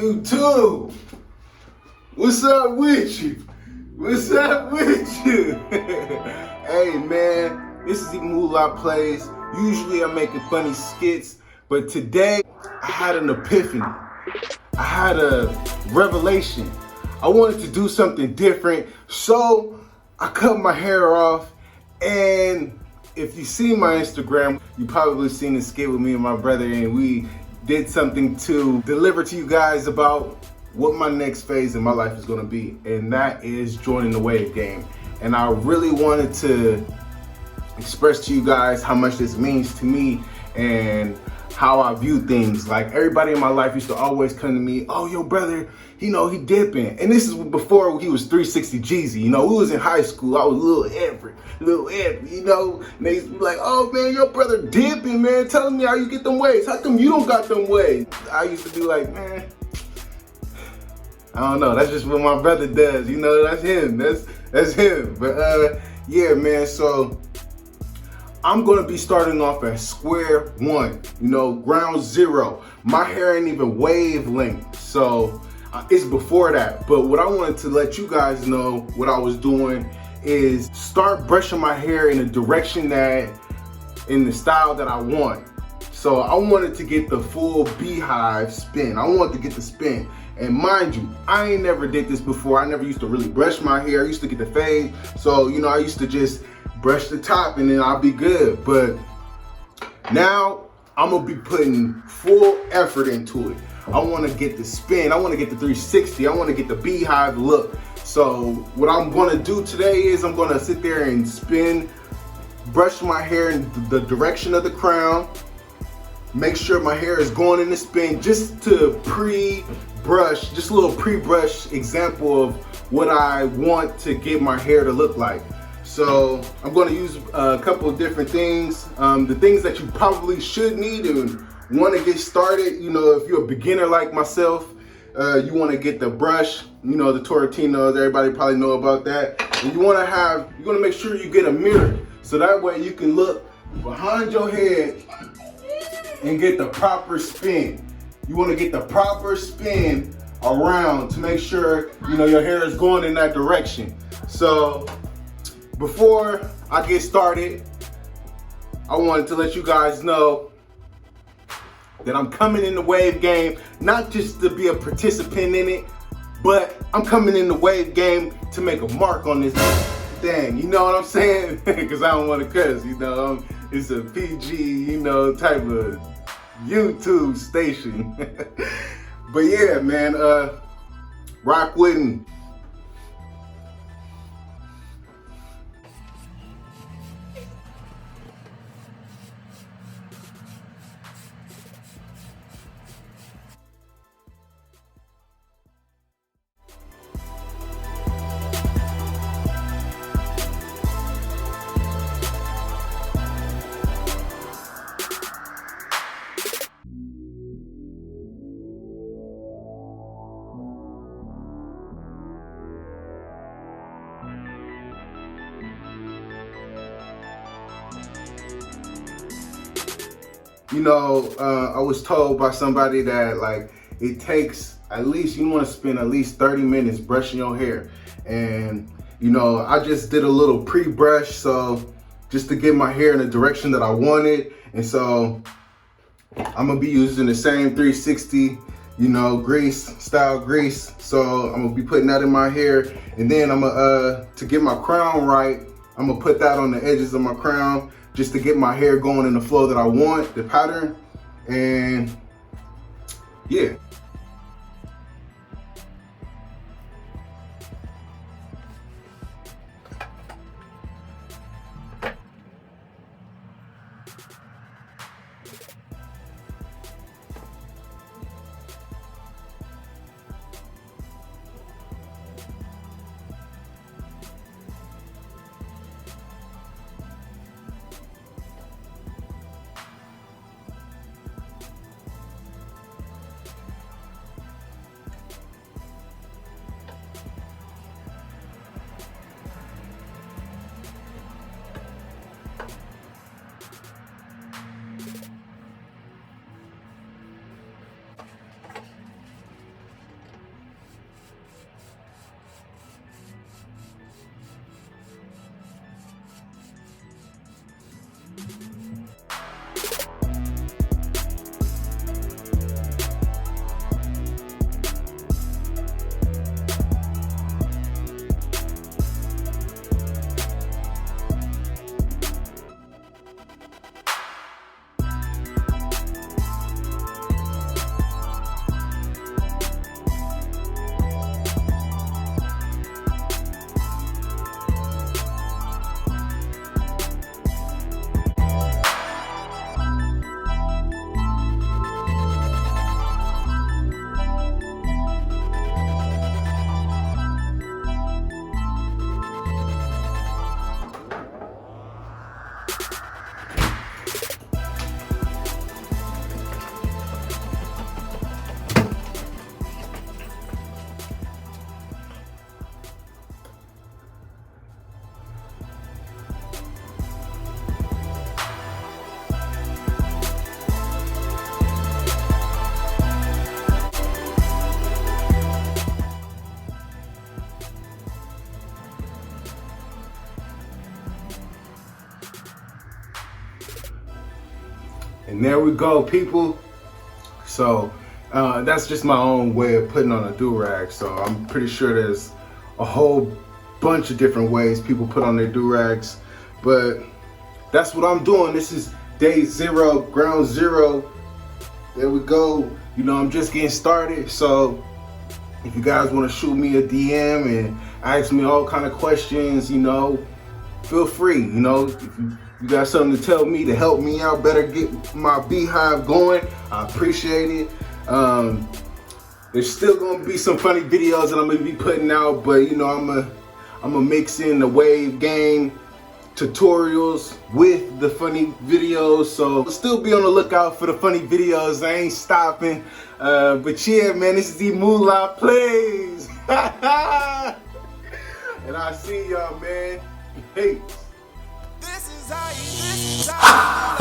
YouTube, what's up with you? What's up with you? Hey man, this is Moolah Plays. Usually I'm making funny skits, but today I had an epiphany. I had a revelation. I wanted to do something different, so I cut my hair off. And if you see my Instagram, you probably seen a skit with me and my brother, and we did something to deliver to you guys about what my next phase in my life is gonna be, and that is joining the Wave game. And I really wanted to express to you guys how much this means to me and how I view things. Like, everybody in my life used to always come to me, oh, your brother, you know, he dipping. And this is before he was 360 Jeezy. You know, we was in high school. I was little Everett, you know. And they used to be like, oh man, your brother dipping, man. Tell me how you get them waves. How come you don't got them waves? I used to be like, man, I don't know. That's just what my brother does. You know, that's him. That's him. But yeah, man. So I'm gonna be starting off at square one, you know, ground zero. My hair ain't even wave length, so it's before that. But what I wanted to let you guys know, what I was doing is start brushing my hair in a direction in the style that I want. So I wanted to get the full Beehive spin. I wanted to get the spin. And mind you, I ain't never did this before. I never used to really brush my hair. I used to get the fade. So, you know, I used to just brush the top and then I'll be good. But now I'm gonna be putting full effort into it. I wanna get the spin, I wanna get the 360, I wanna get the Beehive look. So what I'm gonna do today is I'm gonna sit there and spin, brush my hair in the direction of the crown, make sure my hair is going in the spin, just to pre-brush, just a little pre-brush example of what I want to get my hair to look like. So I'm going to use a couple of different things. The things that you probably should need and want to get started. You know, if you're a beginner like myself, you want to get the brush, you know, the Torrentinos, everybody probably know about that. And you're going to make sure you get a mirror. So that way you can look behind your head and get the proper spin. You want to get the proper spin around to make sure, you know, your hair is going in that direction. So before I get started, I wanted to let you guys know that I'm coming in the Wave game, not just to be a participant in it, but I'm coming in the Wave game to make a mark on this thing. You know what I'm saying? Because I don't want to cuss, you know. It's a PG, you know, type of YouTube station. But yeah, man, rock with me. You know, I was told by somebody that, like, it takes at least, you want to spend at least 30 minutes brushing your hair. And, you know, I just did a little pre-brush, so just to get my hair in the direction that I wanted. And so I'm going to be using the same 360, you know, style grease. So I'm going to be putting that in my hair. And then I'm going to get my crown right, I'm going to put that on the edges of my crown, just to get my hair going in the flow that I want, the pattern, and yeah. And there we go, people. So that's just my own way of putting on a do-rag. So I'm pretty sure there's a whole bunch of different ways people put on their do-rags, but that's what I'm doing. This is day 0, ground zero. There we go. You know, I'm just getting started. So if you guys want to shoot me a DM and ask me all kind of questions, you know, feel free. You know, if you got something to tell me to help me out, better get my Beehive going, I appreciate it. There's still gonna be some funny videos that I'm gonna be putting out, but you know, I'm gonna mix in the wave game tutorials with the funny videos, so still be on the lookout for the funny videos. I ain't stopping. But yeah, man, this is the Moolah Plays. And I see y'all, man. Peace. This is how